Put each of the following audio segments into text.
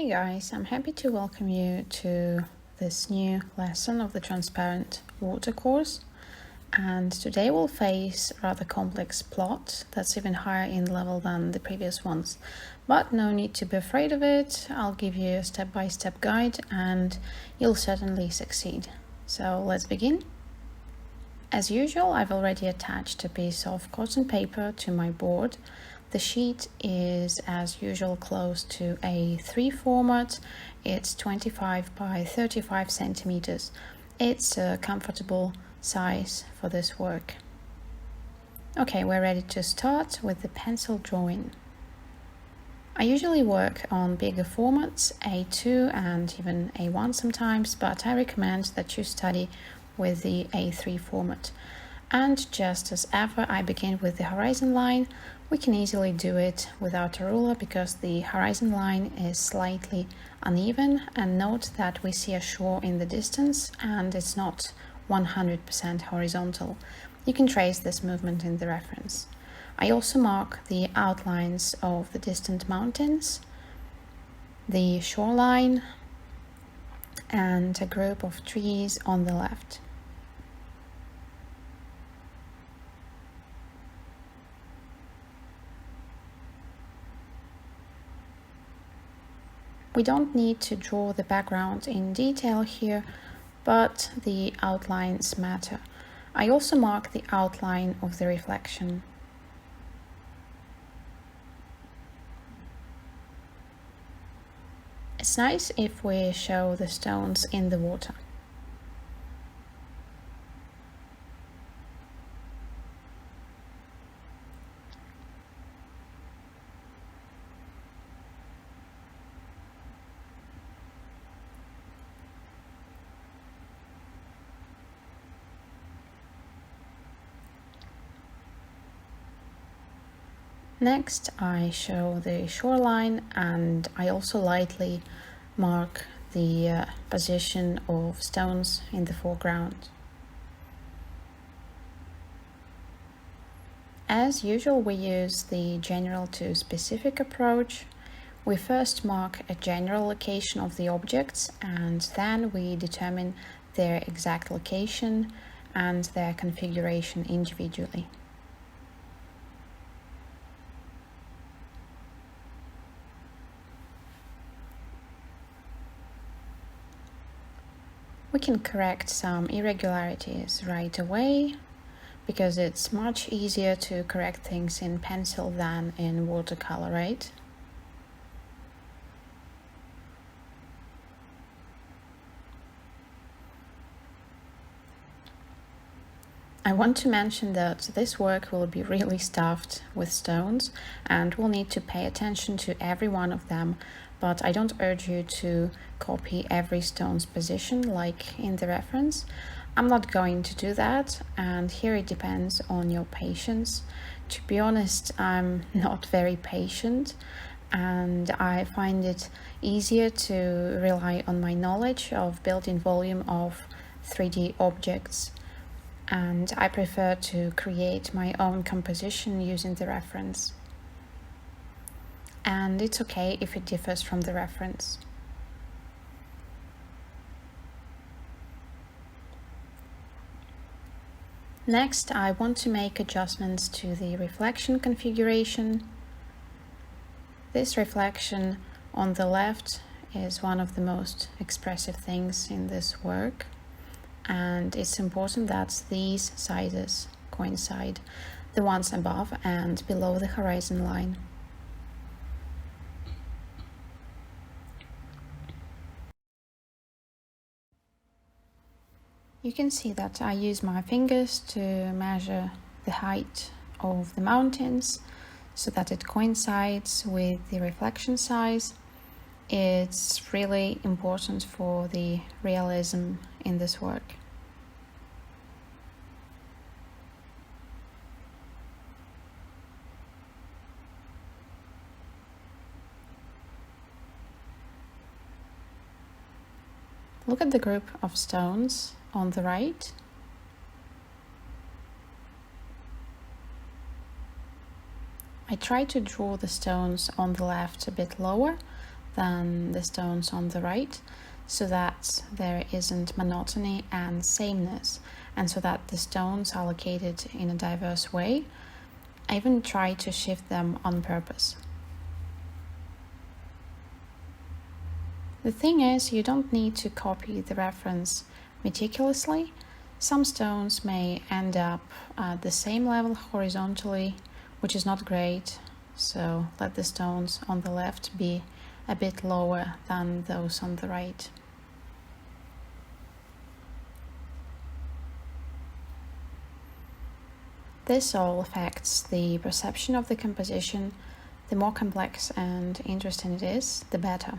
Hey guys, I'm happy to welcome you to this new lesson of the Transparent Water course. And today we'll face a rather complex plot that's even higher in level than the previous ones. But no need to be afraid of it. I'll give you a step-by-step guide and you'll certainly succeed. So let's begin. As usual, I've already attached a piece of cotton paper to my board. The sheet is, as usual, close to A3 format. It's 25 by 35 centimeters. It's a comfortable size for this work. Okay, we're ready to start with the pencil drawing. I usually work on bigger formats, A2 and even A1 sometimes, but I recommend that you study with the A3 format. And just as ever, I begin with the horizon line. We can easily do it without a ruler because the horizon line is slightly uneven, and note that we see a shore in the distance and it's not 100% horizontal. You can trace this movement in the reference. I also mark the outlines of the distant mountains, the shoreline, and a group of trees on the left. We don't need to draw the background in detail here, but the outlines matter. I also mark the outline of the reflection. It's nice if we show the stones in the water. Next, I show the shoreline and I also lightly mark the position of stones in the foreground. As usual, we use the general to specific approach. We first mark a general location of the objects and then we determine their exact location and their configuration individually. We can correct some irregularities right away because it's much easier to correct things in pencil than in watercolor, right? I want to mention that this work will be really stuffed with stones and we'll need to pay attention to every one of them, but I don't urge you to copy every stone's position like in the reference. I'm not going to do that, and here it depends on your patience. To be honest, I'm not very patient and I find it easier to rely on my knowledge of built-in volume of 3D objects, and I prefer to create my own composition using the reference. And it's okay if it differs from the reference. Next, I want to make adjustments to the reflection configuration. This reflection on the left is one of the most expressive things in this work, and it's important that these sizes coincide, the ones above and below the horizon line. You can see that I use my fingers to measure the height of the mountains so that it coincides with the reflection size. It's really important for the realism in this work. Look at the group of stones on the right. I try to draw the stones on the left a bit lower, than the stones on the right, so that there isn't monotony and sameness, and so that the stones are located in a diverse way. I even try to shift them on purpose. The thing is, you don't need to copy the reference meticulously. Some stones may end up at the same level horizontally, which is not great, so let the stones on the left be a bit lower than those on the right. This all affects the perception of the composition. The more complex and interesting it is, the better.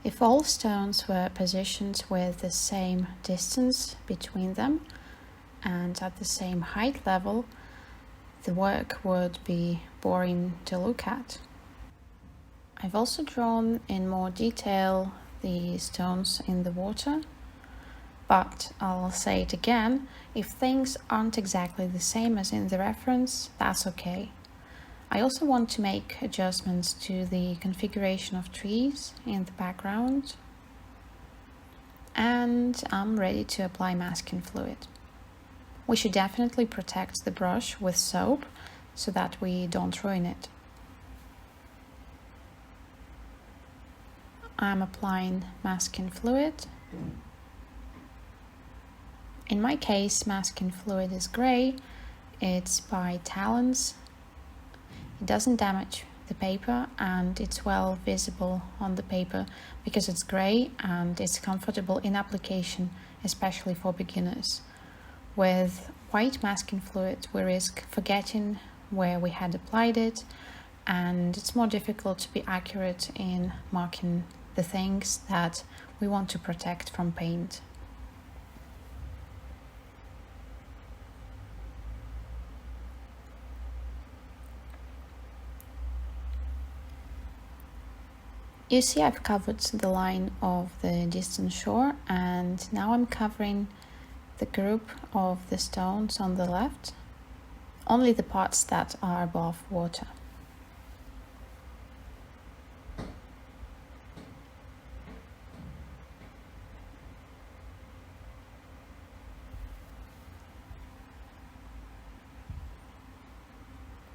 If all stones were positioned with the same distance between them and at the same height level, the work would be boring to look at. I've also drawn in more detail the stones in the water, but I'll say it again, if things aren't exactly the same as in the reference, that's okay. I also want to make adjustments to the configuration of trees in the background, and I'm ready to apply masking fluid. We should definitely protect the brush with soap so that we don't ruin it. I'm applying masking fluid. In my case, masking fluid is grey. It's by Talens. It doesn't damage the paper and it's well visible on the paper because it's grey and it's comfortable in application, especially for beginners. With white masking fluid, we risk forgetting where we had applied it, and it's more difficult to be accurate in marking the things that we want to protect from paint. You see, I've covered the line of the distant shore, and now I'm covering the group of the stones on the left, only the parts that are above water.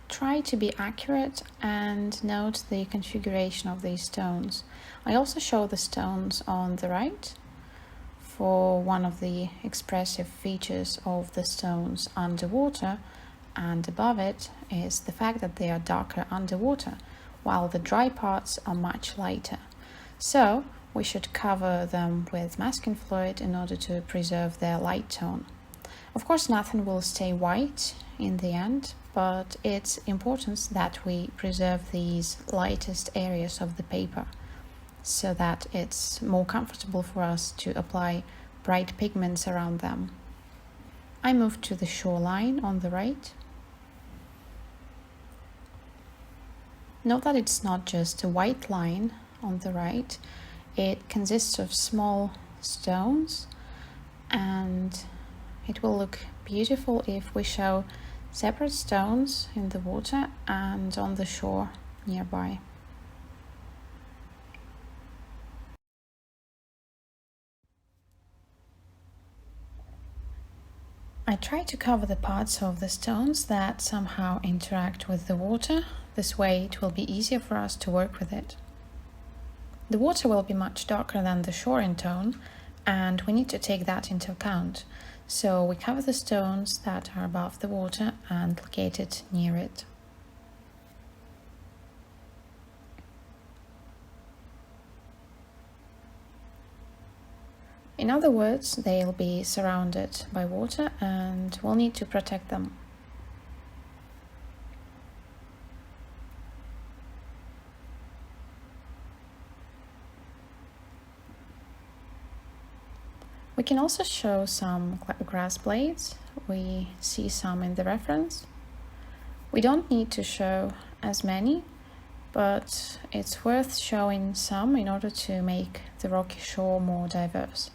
Try to be accurate and note the configuration of these stones. I also show the stones on the right for one of the expressive features of the stones underwater, and above it is the fact that they are darker underwater, while the dry parts are much lighter. So we should cover them with masking fluid in order to preserve their light tone. Of course, nothing will stay white in the end, but it's important that we preserve these lightest areas of the paper so that it's more comfortable for us to apply bright pigments around them. I move to the shoreline on the right. Note that it's not just a white line on the right, it consists of small stones, and it will look beautiful if we show separate stones in the water and on the shore nearby. I try to cover the parts of the stones that somehow interact with the water. This way it will be easier for us to work with it. The water will be much darker than the shore in tone, and we need to take that into account. So we cover the stones that are above the water and located near it. In other words, they'll be surrounded by water and we'll need to protect them. We can also show some grass blades. We see some in the reference. We don't need to show as many, but it's worth showing some in order to make the rocky shore more diverse.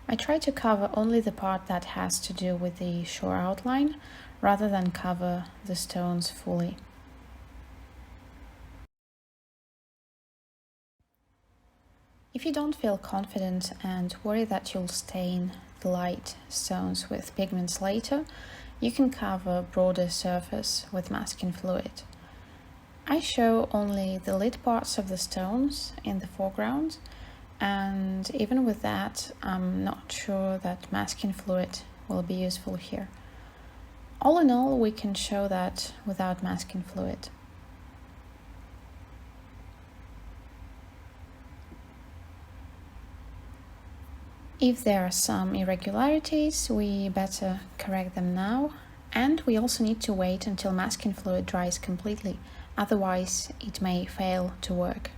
I try to cover only the part that has to do with the shore outline, rather than cover the stones fully. If you don't feel confident and worry that you'll stain the light stones with pigments later, you can cover a broader surface with masking fluid. I show only the lit parts of the stones in the foreground, and even with that, I'm not sure that masking fluid will be useful here. All in all, we can show that without masking fluid. If there are some irregularities, we better correct them now, and we also need to wait until masking fluid dries completely, otherwise it may fail to work.